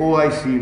OIC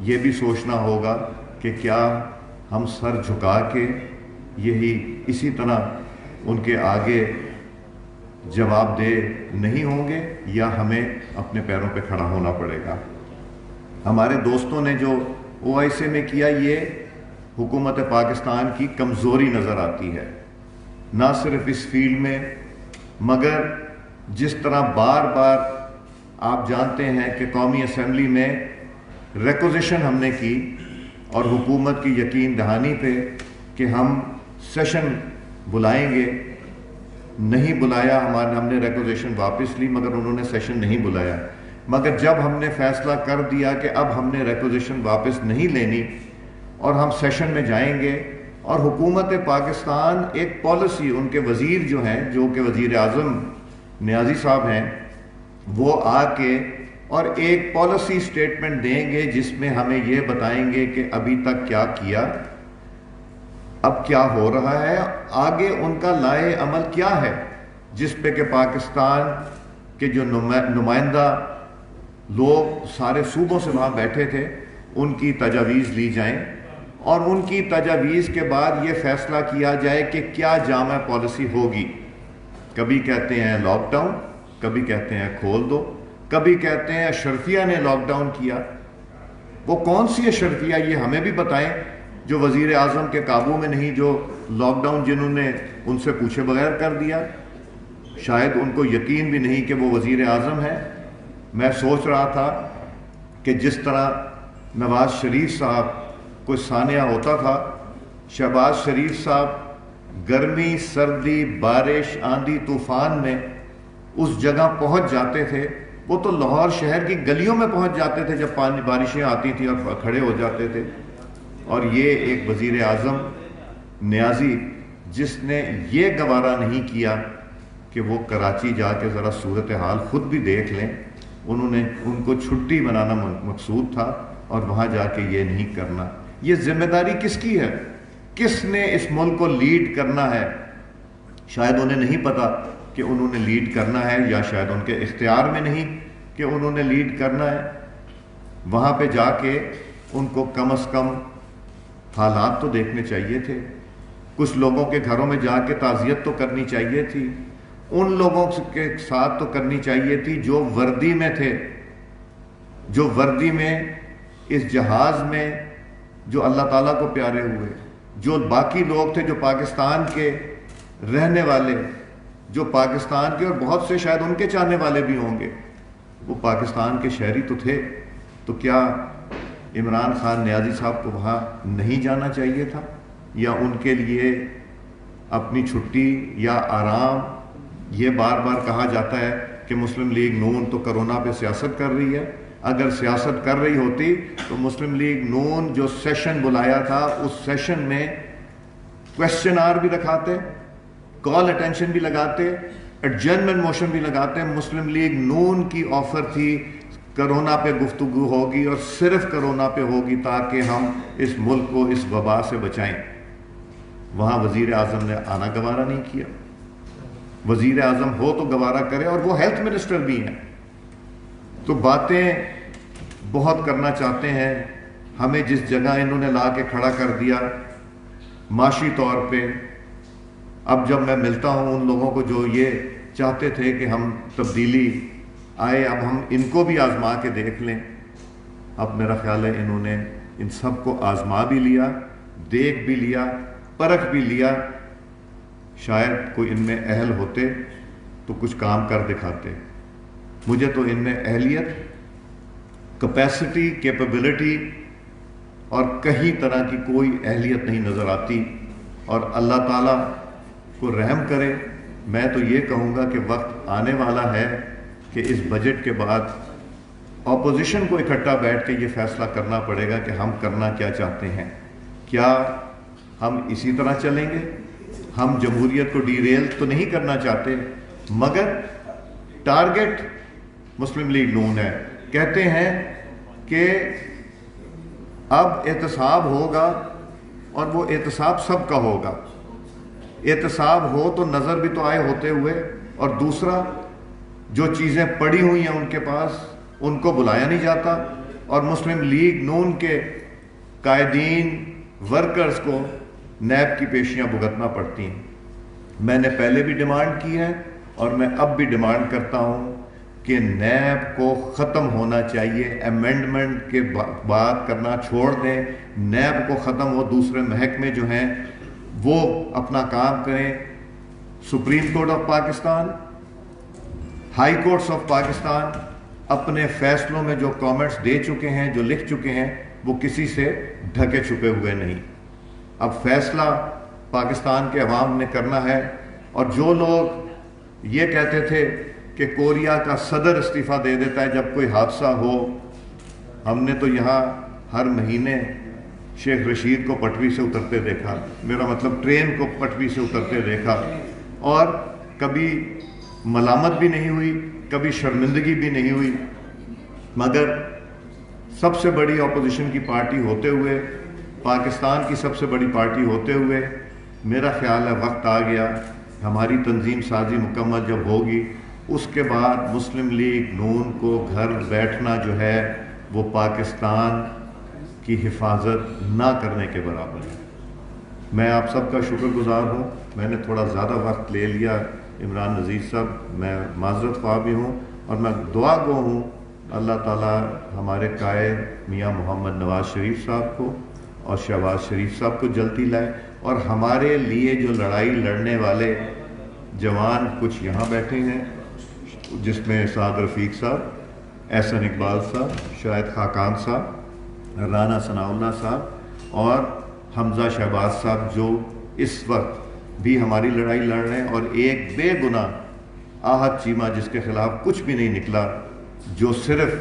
یہ بھی سوچنا ہوگا کہ کیا ہم سر جھکا کے یہی اسی طرح ان کے آگے جواب دہ نہیں ہوں گے، یا ہمیں اپنے پیروں پہ کھڑا ہونا پڑے گا۔ ہمارے دوستوں نے جو OIC میں کیا، یہ حکومت پاکستان کی کمزوری نظر آتی ہے، نہ صرف اس فیلڈ میں، مگر جس طرح بار بار آپ جانتے ہیں کہ قومی اسمبلی میں ریکوزیشن ہم نے کی اور حکومت کی یقین دہانی پہ کہ ہم سیشن بلائیں گے، نہیں بلایا، ہم نے ریکوزیشن واپس لی مگر انہوں نے سیشن نہیں بلایا۔ مگر جب ہم نے فیصلہ کر دیا کہ اب ہم نے ریکوزیشن واپس نہیں لینی اور ہم سیشن میں جائیں گے، اور حکومت پاکستان ایک پالیسی، ان کے وزیر جو ہیں، جو کہ وزیر اعظم نیازی صاحب ہیں، وہ آ کے اور ایک پالیسی سٹیٹمنٹ دیں گے جس میں ہمیں یہ بتائیں گے کہ ابھی تک کیا کیا، اب کیا ہو رہا ہے، آگے ان کا لائے عمل کیا ہے، جس پہ کہ پاکستان کے جو نمائندہ لوگ سارے صوبوں سے وہاں بیٹھے تھے، ان کی تجاویز لی جائیں اور ان کی تجاویز کے بعد یہ فیصلہ کیا جائے کہ کیا جامع پالیسی ہوگی۔ کبھی کہتے ہیں لاک ڈاؤن، کبھی کہتے ہیں کھول دو، کبھی کہتے ہیں اشرفیہ نے لاک ڈاؤن کیا۔ وہ کون سی اشرفیہ، یہ ہمیں بھی بتائیں، جو وزیر اعظم کے قابو میں نہیں، جو لاک ڈاؤن جنہوں نے ان سے پوچھے بغیر کر دیا، شاید ان کو یقین بھی نہیں کہ وہ وزیر اعظم ہے۔ میں سوچ رہا تھا کہ جس طرح نواز شریف صاحب کوئی سانحہ ہوتا تھا، شہباز شریف صاحب گرمی، سردی، بارش، آندھی طوفان میں اس جگہ پہنچ جاتے تھے، وہ تو لاہور شہر کی گلیوں میں پہنچ جاتے تھے جب بارشیں آتی تھیں اور کھڑے ہو جاتے تھے۔ اور یہ ایک وزیر اعظم نیازی جس نے یہ گوارا نہیں کیا کہ وہ کراچی جا کے ذرا صورتحال خود بھی دیکھ لیں، ان کو چھٹی منانا مقصود تھا اور وہاں جا کے یہ نہیں کرنا۔ یہ ذمہ داری کس کی ہے؟ کس نے اس ملک کو لیڈ کرنا ہے؟ شاید انہیں نہیں پتا کہ انہوں نے لیڈ کرنا ہے، یا شاید ان کے اختیار میں نہیں کہ انہوں نے لیڈ کرنا ہے۔ وہاں پہ جا کے ان کو کم از کم حالات تو دیکھنے چاہیے تھے، کچھ لوگوں کے گھروں میں جا کے تعزیت تو کرنی چاہیے تھی، ان لوگوں کے ساتھ تو کرنی چاہیے تھی جو وردی میں تھے، جو وردی میں اس جہاز میں جو اللہ تعالیٰ کو پیارے ہوئے، جو باقی لوگ تھے جو پاکستان کے رہنے والے، جو پاکستان کے، اور بہت سے شاید ان کے چاہنے والے بھی ہوں گے، وہ پاکستان کے شہری تو تھے۔ تو کیا عمران خان نیازی صاحب کو وہاں نہیں جانا چاہیے تھا؟ یا ان کے لیے اپنی چھٹی یا آرام؟ یہ بار بار کہا جاتا ہے کہ مسلم لیگ نون تو کرونا پہ سیاست کر رہی ہے۔ اگر سیاست کر رہی ہوتی تو مسلم لیگ نون جو سیشن بلایا تھا، اس سیشن میں کویسچن آر بھی رکھاتے، کال اٹینشن بھی لگاتے، ایڈجرنمنٹ موشن بھی لگاتے۔ مسلم لیگ نون کی آفر تھی کرونا پہ گفتگو ہوگی اور صرف کرونا پہ ہوگی تاکہ ہم اس ملک کو اس وبا سے بچائیں۔ وہاں وزیر اعظم نے آنا گوارا نہیں کیا۔ وزیر اعظم ہو تو گوارا کرے، اور وہ ہیلتھ منسٹر بھی ہیں۔ تو باتیں بہت کرنا چاہتے ہیں، ہمیں جس جگہ انہوں نے لا کے کھڑا کر دیا معاشی طور پہ۔ اب جب میں ملتا ہوں ان لوگوں کو جو یہ چاہتے تھے کہ ہم تبدیلی آئے، اب ہم ان کو بھی آزما کے دیکھ لیں۔ اب میرا خیال ہے انہوں نے ان سب کو آزما بھی لیا، دیکھ بھی لیا، پرکھ بھی لیا۔ شاید کوئی ان میں اہل ہوتے تو کچھ کام کر دکھاتے۔ مجھے تو ان میں اہلیت، کیپیسٹی، کیپیبلٹی اور کہیں طرح کی کوئی اہلیت نہیں نظر آتی۔ اور اللہ تعالیٰ کو رحم کرے۔ میں تو یہ کہوں گا کہ وقت آنے والا ہے کہ اس بجٹ کے بعد اپوزیشن کو اکٹھا بیٹھ کے یہ فیصلہ کرنا پڑے گا کہ ہم کرنا کیا چاہتے ہیں۔ کیا ہم اسی طرح چلیں گے؟ ہم جمہوریت کو ڈی ریل تو نہیں کرنا چاہتے، مگر ٹارگٹ مسلم لیگ نون ہے۔ کہتے ہیں کہ اب احتساب ہوگا اور وہ احتساب سب کا ہوگا۔ احتساب ہو تو نظر بھی تو آئے ہوتے ہوئے، اور دوسرا جو چیزیں پڑی ہوئی ہیں ان کے پاس ان کو بلایا نہیں جاتا، اور مسلم لیگ نون کے قائدین ورکرز کو نیب کی پیشیاں بھگتنا پڑتی ہیں۔ میں نے پہلے بھی ڈیمانڈ کی ہے اور میں اب بھی ڈیمانڈ کرتا ہوں کہ نیب کو ختم ہونا چاہیے، ایمینڈمنٹ کے بات کرنا چھوڑ دیں، نیب کو ختم ہو، دوسرے محکمے جو ہیں وہ اپنا کام کریں۔ Supreme court of Pakistan, high courts of Pakistan اپنے فیصلوں میں جو کامنٹس دے چکے ہیں، جو لکھ چکے ہیں، وہ کسی سے ڈھکے چھپے ہوئے نہیں۔ اب فیصلہ پاکستان کے عوام نے کرنا ہے، اور جو لوگ یہ کہتے تھے کہ کوریا کا صدر استعفیٰ دے دیتا ہے جب کوئی حادثہ ہو، ہم نے تو یہاں ہر مہینے شیخ رشید کو پٹری سے اترتے دیکھا، میرا مطلب ٹرین کو پٹری سے اترتے دیکھا، اور کبھی ملامت بھی نہیں ہوئی، کبھی شرمندگی بھی نہیں ہوئی۔ مگر سب سے بڑی اپوزیشن کی پارٹی ہوتے ہوئے، پاکستان کی سب سے بڑی پارٹی ہوتے ہوئے، میرا خیال ہے وقت آ گیا، ہماری تنظیم سازی مکمل جب ہوگی اس کے بعد مسلم لیگ نون کو گھر بیٹھنا جو ہے وہ پاکستان کی حفاظت نہ کرنے کے برابر ہے۔ میں آپ سب کا شکر گزار ہوں، میں نے تھوڑا زیادہ وقت لے لیا عمران نذیر صاحب، میں معذرت خواہ بھی ہوں، اور میں دعا گو ہوں اللہ تعالیٰ ہمارے قائد میاں محمد نواز شریف صاحب کو اور شہباز شریف صاحب کو جلدی لائے، اور ہمارے لیے جو لڑائی لڑنے والے جوان کچھ یہاں بیٹھے ہیں، جس میں سعد رفیق صاحب، احسن اقبال صاحب، شاہد خاقان صاحب، رانا ثناء اللہ صاحب اور حمزہ شہباز صاحب، جو اس وقت بھی ہماری لڑائی لڑ رہے ہیں، اور ایک بے گناہ آحد چیمہ جس کے خلاف کچھ بھی نہیں نکلا، جو صرف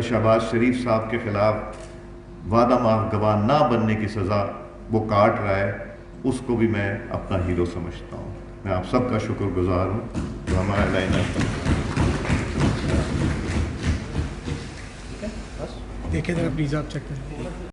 شہباز شریف صاحب کے خلاف وعدہ ماہ گواہ نہ بننے کی سزا وہ کاٹ رہا ہے، اس کو بھی میں اپنا ہیرو سمجھتا ہوں۔ میں آپ سب کا شکر گزار ہوں جو ہمارا لائن دیکھیں ذرا پلیز آپ چیک کریں۔